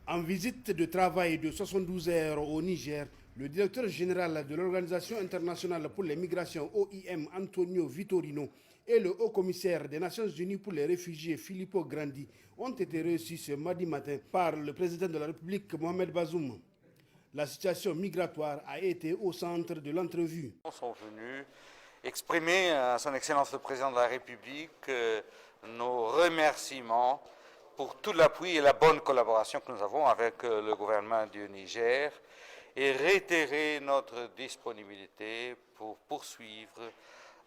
En visite de travail de 72 heures au Niger, le directeur général de l'Organisation internationale pour les migrations OIM, Antonio Vitorino, et le haut-commissaire des Nations Unies pour les réfugiés, Filippo Grandi, ont été reçus ce mardi matin par le président de la République, Mohamed Bazoum. La situation migratoire a été au centre de l'entrevue. Ils sont venus exprimer à son Excellence le Président de la République nos remerciements pour tout l'appui et la bonne collaboration que nous avons avec le gouvernement du Niger et réitérer notre disponibilité pour poursuivre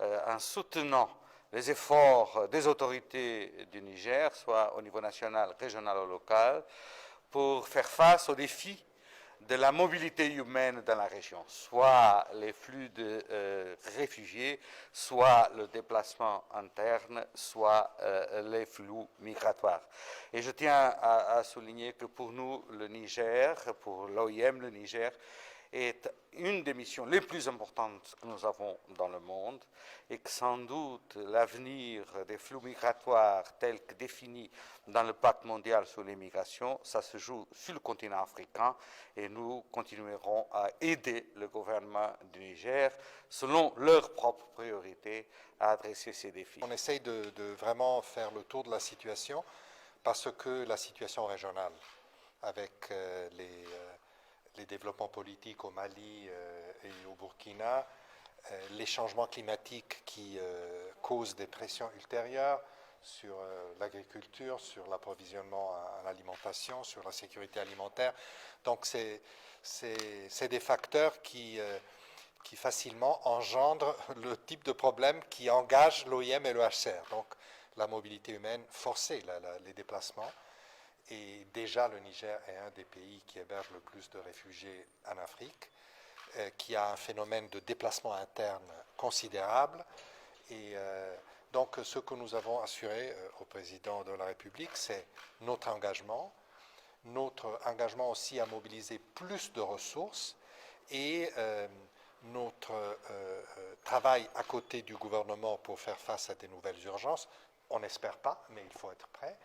en soutenant les efforts des autorités du Niger, soit au niveau national, régional ou local, pour faire face aux défis de la mobilité humaine dans la région, soit les flux de réfugiés, soit le déplacement interne, soit les flux migratoires. Et je tiens à souligner que pour nous, le Niger, pour l'OIM, le Niger, est une des missions les plus importantes que nous avons dans le monde et que sans doute l'avenir des flux migratoires tels que définis dans le pacte mondial sur les migrations, ça se joue sur le continent africain et nous continuerons à aider le gouvernement du Niger selon leurs propres priorités à adresser ces défis. On essaye de vraiment faire le tour de la situation parce que la situation régionale avec les développements politiques au Mali et au Burkina, les changements climatiques qui causent des pressions ultérieures sur l'agriculture, sur l'approvisionnement en alimentation, sur la sécurité alimentaire. Donc c'est des facteurs qui facilement engendrent le type de problème qui engage l'OIM et le HCR. Donc la mobilité humaine forcée, les déplacements. Et déjà, le Niger est un des pays qui héberge le plus de réfugiés en Afrique, qui a un phénomène de déplacement interne considérable. Et donc, ce que nous avons assuré au président de la République, c'est notre engagement aussi à mobiliser plus de ressources et notre travail à côté du gouvernement pour faire face à des nouvelles urgences. On n'espère pas, mais il faut être prêt.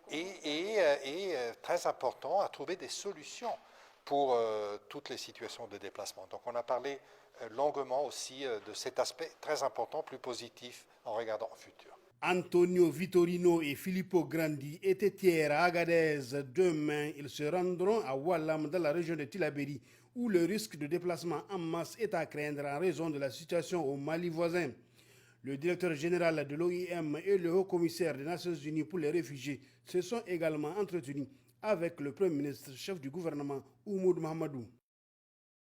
Et très important à trouver des solutions pour toutes les situations de déplacement. Donc on a parlé longuement aussi de cet aspect très important, plus positif en regardant au futur. Antonio Vitorino et Filippo Grandi étaient hier à Agadez. Demain, ils se rendront à Oualam dans la région de Tillabéri où le risque de déplacement en masse est à craindre en raison de la situation au Mali voisin. Le directeur général de l'OIM et le haut-commissaire des Nations Unies pour les réfugiés se sont également entretenus avec le Premier ministre chef du gouvernement Oumoud Mahamadou.